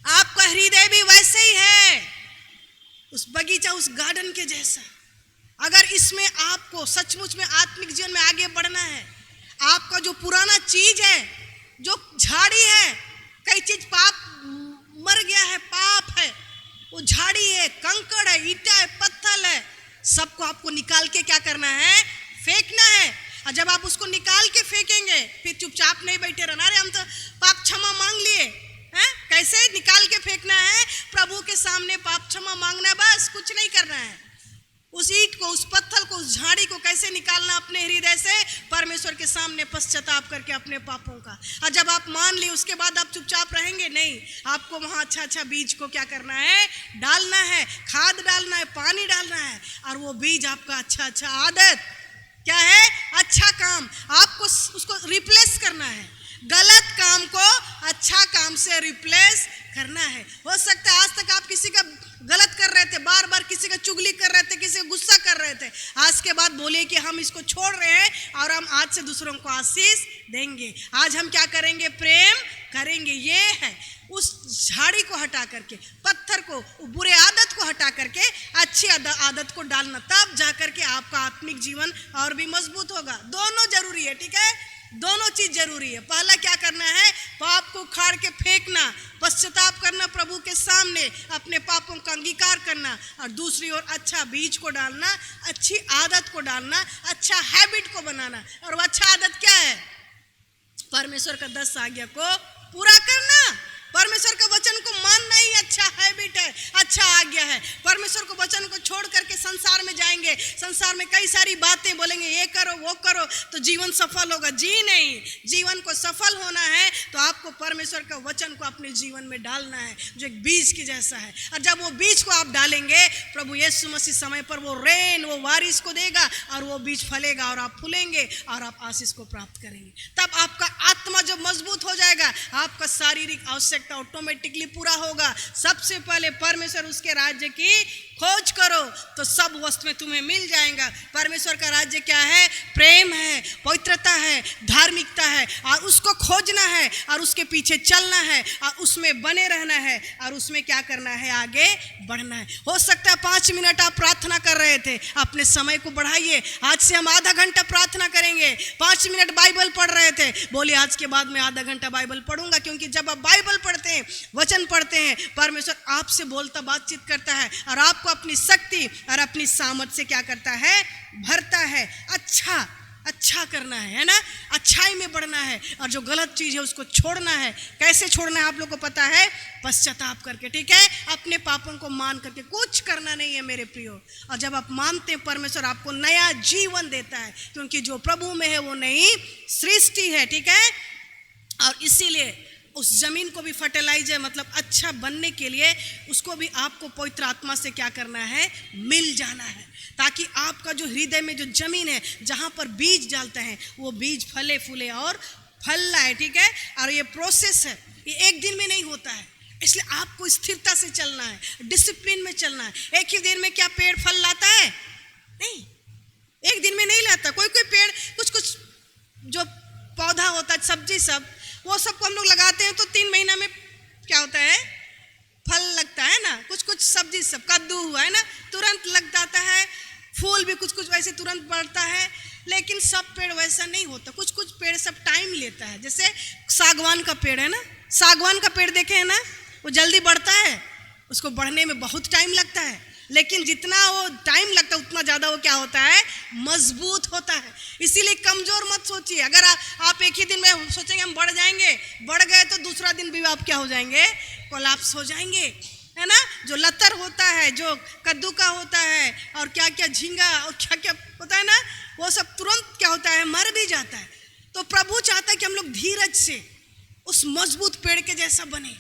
आपका हृदय भी वैसे ही है, उस बगीचा, उस गार्डन के जैसा। अगर इसमें आपको सचमुच में आत्मिक जीवन में आगे बढ़ना है, आपका जो पुराना चीज है, जो झाड़ी है, कई चीज पाप मर गया है, पाप है, वो झाड़ी है, कंकड़ है, ईंटा है, पत्थर है, सबको आपको निकाल के क्या करना है, फेंकना है। और जब आप उसको निकाल के फेंकेंगे, फिर चुपचाप नहीं बैठे रहना, अरे हम तो पाप क्षमा मांग लिए हैं। कैसे निकाल के फेंकना है, प्रभु के सामने पाप क्षमा मांगना, बस कुछ नहीं करना है। उस ईंट को, उस पत्थर को, उस झाड़ी को कैसे निकालना अपने हृदय से, परमेश्वर के सामने पश्चाताप करके अपने पापों का। और जब आप मान लिए, उसके बाद आप चुपचाप रहेंगे नहीं, आपको वहाँ अच्छा अच्छा बीज को क्या करना है, डालना है, खाद डालना है, पानी डालना है, और वो बीज आपका अच्छा अच्छा आदत क्या है, अच्छा काम, आपको उसको रिप्लेस करना है। गलत काम को अच्छा काम से रिप्लेस करना है। हो सकता है आज तक आप किसी का गलत कर रहे थे, बार बार किसी का चुगली कर रहे थे, किसी का गुस्सा कर रहे थे, आज के बाद बोलिए कि हम इसको छोड़ रहे हैं और हम आज से दूसरों को आशीष देंगे। आज हम क्या करेंगे, प्रेम करेंगे। ये है उस झाड़ी को हटा करके, पत्थर को, बुरे आदत को हटा करके अच्छी आदत को डालना, तब जाकर के आपका आत्मिक जीवन और भी मजबूत होगा। दोनों जरूरी है, ठीक है, दोनों चीज जरूरी है। पहला क्या करना है, पाप को उखाड़ के फेंकना, पश्चाताप करना प्रभु के सामने, अपने पापों का अंगीकार करना, और दूसरी ओर अच्छा बीज को डालना, अच्छी आदत को डालना, अच्छा हैबिट को बनाना। और वो अच्छा आदत क्या है, परमेश्वर का 10 आज्ञा को पूरा करना। परमेश्वर के वचन को मानना ही अच्छा हैबिट है, अच्छा आज्ञा है। परमेश्वर को वचन को छोड़ करके संसार में जाएंगे, संसार में कई सारी बातें बोलेंगे, ये करो वो करो तो जीवन सफल होगा। जी नहीं, जीवन को सफल होना है तो आपको परमेश्वर का वचन को अपने जीवन में डालना है, जो एक बीज की जैसा है। और जब वो बीज को आप डालेंगे, प्रभु यीशु मसीह समय पर वो रेन, वो बारिश को देगा और वो बीज फलेगा और आप फूलेंगे और आप आशीष को प्राप्त करेंगे। तब आपका आत्मा जब मजबूत हो जाएगा, आपका शारीरिक आवश्यकता ऑटोमेटिकली पूरा होगा। सबसे पहले परमेश्वर उसके राज्य की खोज करो तो सब वस्तुएं तुम्हें मिल जाएगा। परमेश्वर का राज्य क्या है, प्रेम है, पवित्रता है, धार्मिकता है, और उसको खोजना है और उसके पीछे चलना है और उसमें बने रहना है और उसमें क्या करना है, आगे बढ़ना है। हो सकता है 5 मिनट आप प्रार्थना कर रहे थे, अपने समय को बढ़ाइए। आज से हम आधा घंटा प्रार्थना करेंगे। 5 मिनट बाइबल पढ़ रहे थे, बोलिए आज के बाद मैं आधा घंटा बाइबल पढ़ूंगा, क्योंकि जब आप बाइबल पढ़ते हैं, वचन पढ़ते हैं, परमेश्वर आपसे बोलता, बातचीत करता है और आपको अपनी शक्ति और अपनी सामर्थ से क्या करता है, भरता है। अच्छा करना है ना, अच्छाई में बढ़ना है और जो गलत चीज है उसको छोड़ना है। कैसे छोड़ना है आप लोग को पता है, पश्चाताप करके, ठीक है, अपने पापों को मान करके। कुछ करना नहीं है मेरे प्रियो। और जब आप मानते हैं, परमेश्वर आपको नया जीवन देता है, क्योंकि जो प्रभु में है वो नई सृष्टि है, ठीक है। और इसीलिए उस जमीन को भी फर्टिलाइजर मतलब अच्छा बनने के लिए उसको भी आपको पवित्र आत्मा से क्या करना है, मिल जाना है, ताकि आपका जो हृदय में जो जमीन है, जहाँ पर बीज डालते हैं, वो बीज फले फूले और फल लाए, ठीक है। और ये प्रोसेस है, ये एक दिन में नहीं होता है, इसलिए आपको स्थिरता से चलना है, डिसिप्लिन में चलना है। एक ही दिन में क्या पेड़ फल लाता है, नहीं, एक दिन में नहीं लाता। कोई पेड़, कुछ जो पौधा होता है, सब्जी सब, वो सबको हम लोग लगाते हैं तो 3 महीना में क्या होता है, फल लगता है ना। कुछ सब्जी सब, कद्दू हुआ है ना, तुरंत लग जाता है। फूल भी कुछ वैसे तुरंत बढ़ता है, लेकिन सब पेड़ वैसा नहीं होता। कुछ पेड़ सब टाइम लेता है। जैसे सागवान का पेड़ है ना, सागवान का पेड़ देखे है ना, वो जल्दी बढ़ता है, उसको बढ़ने में बहुत टाइम लगता है, लेकिन जितना वो टाइम लगता है उतना ज़्यादा वो क्या होता है, मजबूत होता है। इसीलिए कमज़ोर मत सोचिए। अगर आप एक ही दिन में सोचेंगे हम बढ़ जाएंगे, बढ़ गए तो दूसरा दिन भी आप क्या हो जाएंगे, कोलैप्स हो जाएंगे, है ना। जो लतर होता है, जो कद्दू का होता है, और क्या क्या झींगा और क्या क्या होता है ना, वो सब तुरंत क्या होता है, मर भी जाता है। तो प्रभु चाहता है कि हम लोग धीरज से उस मजबूत पेड़ के जैसा बने,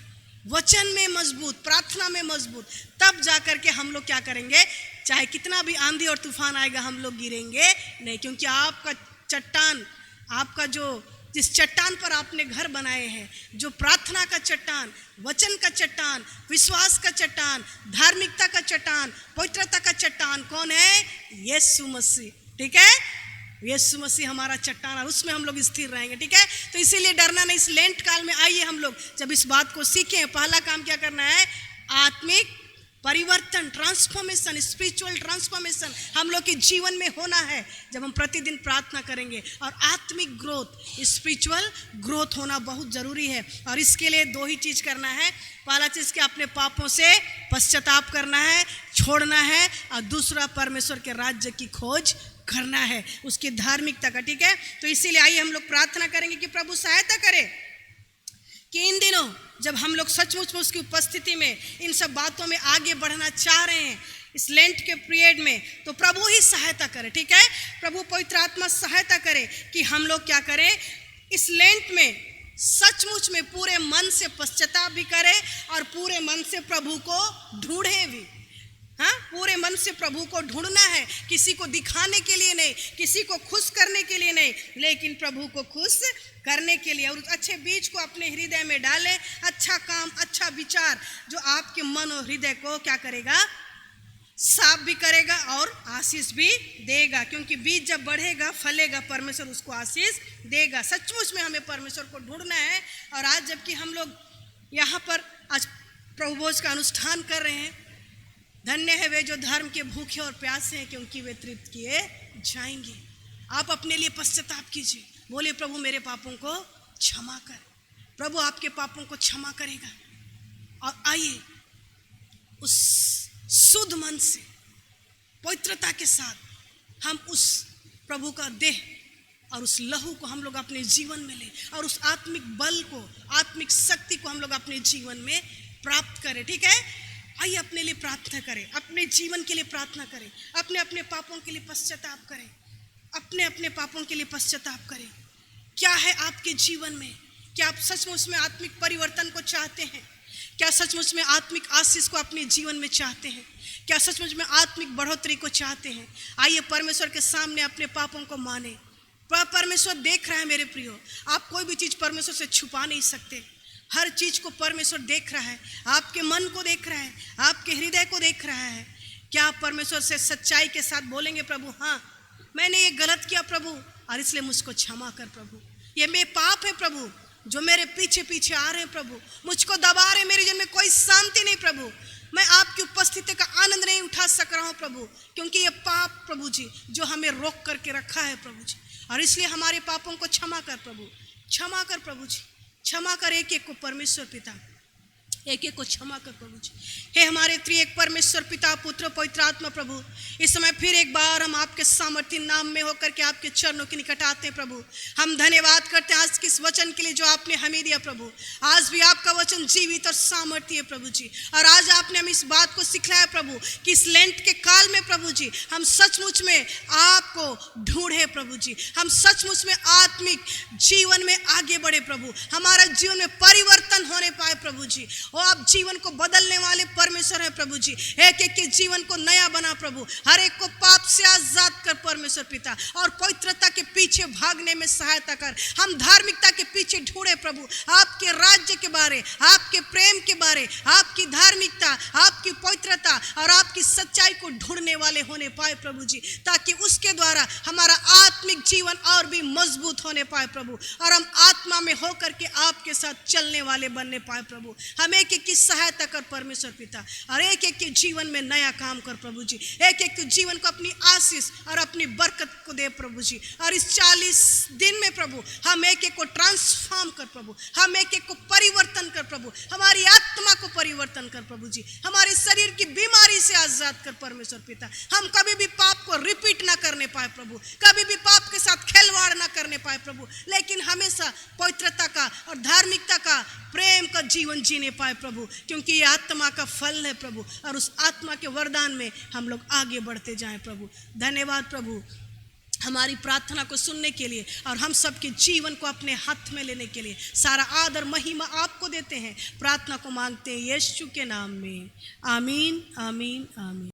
वचन में मजबूत, प्रार्थना में मजबूत। तब जाकर के हम लोग क्या करेंगे, चाहे कितना भी आंधी और तूफान आएगा, हम लोग गिरेंगे नहीं, क्योंकि आपका चट्टान, आपका जो जिस चट्टान पर आपने घर बनाए हैं, जो प्रार्थना का चट्टान, वचन का चट्टान, विश्वास का चट्टान, धार्मिकता का चट्टान, पवित्रता का चट्टान कौन है, यीशु मसीह, ठीक है। यीशु मसीह हमारा चट्टान, और उसमें हम लोग स्थिर रहेंगे, ठीक है। तो इसीलिए डरना नहीं। इस लेंट काल में आइए हम लोग जब इस बात को सीखें, पहला काम क्या करना है, आत्मिक परिवर्तन, ट्रांसफॉर्मेशन, स्पिरिचुअल ट्रांसफॉर्मेशन हम लोग के जीवन में होना है जब हम प्रतिदिन प्रार्थना करेंगे। और आत्मिक ग्रोथ, स्पिरिचुअल ग्रोथ होना बहुत ज़रूरी है। और इसके लिए 2 ही चीज़ करना है। पहला चीज़ कि अपने पापों से पश्चाताप करना है, छोड़ना है, और दूसरा परमेश्वर के राज्य की खोज करना है, उसकी धार्मिकता का, ठीक है। तो इसीलिए आइए हम लोग प्रार्थना करेंगे कि प्रभु सहायता करे कि इन दिनों जब हम लोग सचमुच में उसकी उपस्थिति में इन सब बातों में आगे बढ़ना चाह रहे हैं इस लेंट के पीरियड में, तो प्रभु ही सहायता करे, ठीक है। प्रभु पवित्र आत्मा सहायता करे कि हम लोग क्या करें, इस लेंट में सचमुच में पूरे मन से पश्चाताप भी करें और पूरे मन से प्रभु को ढूंढे भी। हाँ, पूरे मन से प्रभु को ढूंढना है, किसी को दिखाने के लिए नहीं, किसी को खुश करने के लिए नहीं, लेकिन प्रभु को खुश करने के लिए। और उस अच्छे बीज को अपने हृदय में डालें। अच्छा काम, अच्छा विचार जो आपके मन और हृदय को क्या करेगा, साफ भी करेगा और आशीष भी देगा। क्योंकि बीज जब बढ़ेगा, फलेगा, परमेश्वर उसको आशीष देगा। सचमुच में हमें परमेश्वर को ढूंढना है। और आज जबकि हम लोग यहाँ पर आज प्रभु भोज का अनुष्ठान कर रहे हैं, धन्य है वे जो धर्म के भूखे और प्यासे हैं, क्योंकि वे तृप्त किए जाएंगे। आप अपने लिए पश्चाताप कीजिए, बोले प्रभु मेरे पापों को क्षमा कर। प्रभु आपके पापों को क्षमा करेगा। और आइए उस शुद्ध मन से पवित्रता के साथ हम उस प्रभु का देह और उस लहू को हम लोग अपने जीवन में ले, और उस आत्मिक बल को, आत्मिक शक्ति को हम लोग अपने जीवन में प्राप्त करें। ठीक है, आइए अपने लिए प्रार्थना करें, अपने जीवन के लिए प्रार्थना करें, अपने अपने पापों के लिए पश्चाताप करें, अपने अपने पापों के लिए पश्चाताप करें। क्या है आपके जीवन में? क्या आप सचमुच में आत्मिक परिवर्तन को चाहते हैं? क्या सचमुच में आत्मिक आशीष को अपने जीवन में चाहते हैं? क्या सचमुच में आत्मिक बढ़ोतरी को चाहते हैं? आइए परमेश्वर के सामने अपने पापों को माने। परमेश्वर देख रहा है मेरे प्रियो। आप कोई भी चीज़ परमेश्वर से छुपा नहीं सकते। हर चीज़ को परमेश्वर देख रहा है, आपके मन को देख रहा है, आपके हृदय को देख रहा है। क्या आप परमेश्वर से सच्चाई के साथ बोलेंगे प्रभु हाँ मैंने ये गलत किया प्रभु, और इसलिए मुझको क्षमा कर प्रभु, ये मेरे पाप है प्रभु जो मेरे पीछे पीछे आ रहे हैं प्रभु, मुझको दबा रहे, मेरे जीवन में कोई शांति नहीं प्रभु, मैं आपकी उपस्थिति का आनंद नहीं उठा सक रहा हूँ प्रभु, क्योंकि ये पाप प्रभु जी जो हमें रोक करके रखा है प्रभु जी, और इसलिए हमारे पापों को क्षमा कर प्रभु, क्षमा कर प्रभु जी, क्षमा कर एक एक को परमेश्वर पिता, एक एक को क्षमा कर प्रभु जी। हे हमारे त्रिएक परमेश्वर पिता पुत्र पवित्र आत्मा प्रभु, इस समय फिर एक बार हम आपके सामर्थ्य नाम में होकर के आपके चरणों के निकट आते हैं प्रभु। हम धन्यवाद करते हैं आज के इस वचन के लिए जो आपने हमें दिया प्रभु। आज भी आपका वचन जीवित और सामर्थ्य है प्रभु जी, और आज आपने हमें इस बात को सिखलाया प्रभु कि इस लेंट के काल में प्रभु जी हम सचमुच में आपको ढूंढे प्रभु जी, हम सचमुच में आत्मिक जीवन में आगे बढ़े प्रभु, हमारा जीवन में परिवर्तन होने पाए प्रभु जी। वो आप जीवन को बदलने वाले परमेश्वर है प्रभु जी, एक एक के जीवन को नया बना प्रभु, हर एक को पाप से आजाद कर परमेश्वर पिता, और पवित्रता के पीछे भागने में सहायता कर। हम धार्मिकता के पीछे ढूंढे प्रभु, आपके राज्य के बारे, आपके प्रेम के बारे, आपकी धार्मिकता, आपकी पवित्रता और आपकी सच्चाई को ढूंढने वाले होने पाए प्रभु जी, ताकि उसके द्वारा हमारा आत्मिक जीवन और भी मजबूत होने पाए प्रभु, और हम आत्मा में होकर के आपके साथ चलने वाले बनने पाए प्रभु। हम एक एक की सहायता कर परमेश्वर पिता, और एक एक के जीवन में नया काम कर प्रभु जी, एक एक के जीवन को अपनी आशीष और अपनी बरकत को दे प्रभु जी। और इस 40 दिन में प्रभु हम एक एक को ट्रांसफॉर्म कर प्रभु, हम एक एक को परिवर्तन कर प्रभु, हमारी आत्मा को परिवर्तन कर प्रभु जी, हमारे शरीर की बीमारी से आजाद कर परमेश्वर पिता। हम कभी भी पाप को रिपीट ना करने पाए प्रभु, कभी भी पाप के साथ खिलवाड़ ना करने पाए प्रभु, लेकिन हमेशा पवित्रता का और धार्मिकता का, प्रेम का जीवन जीने पाए प्रभु, क्योंकि ये आत्मा का फल है प्रभु, और उस आत्मा के वरदान में हम लोग आगे बढ़ते जाएं प्रभु। धन्यवाद प्रभु हमारी प्रार्थना को सुनने के लिए, और हम सबके जीवन को अपने हाथ में लेने के लिए। सारा आदर महिमा आपको देते हैं, प्रार्थना को मांगते हैं यीशु के नाम में, आमीन आमीन आमीन।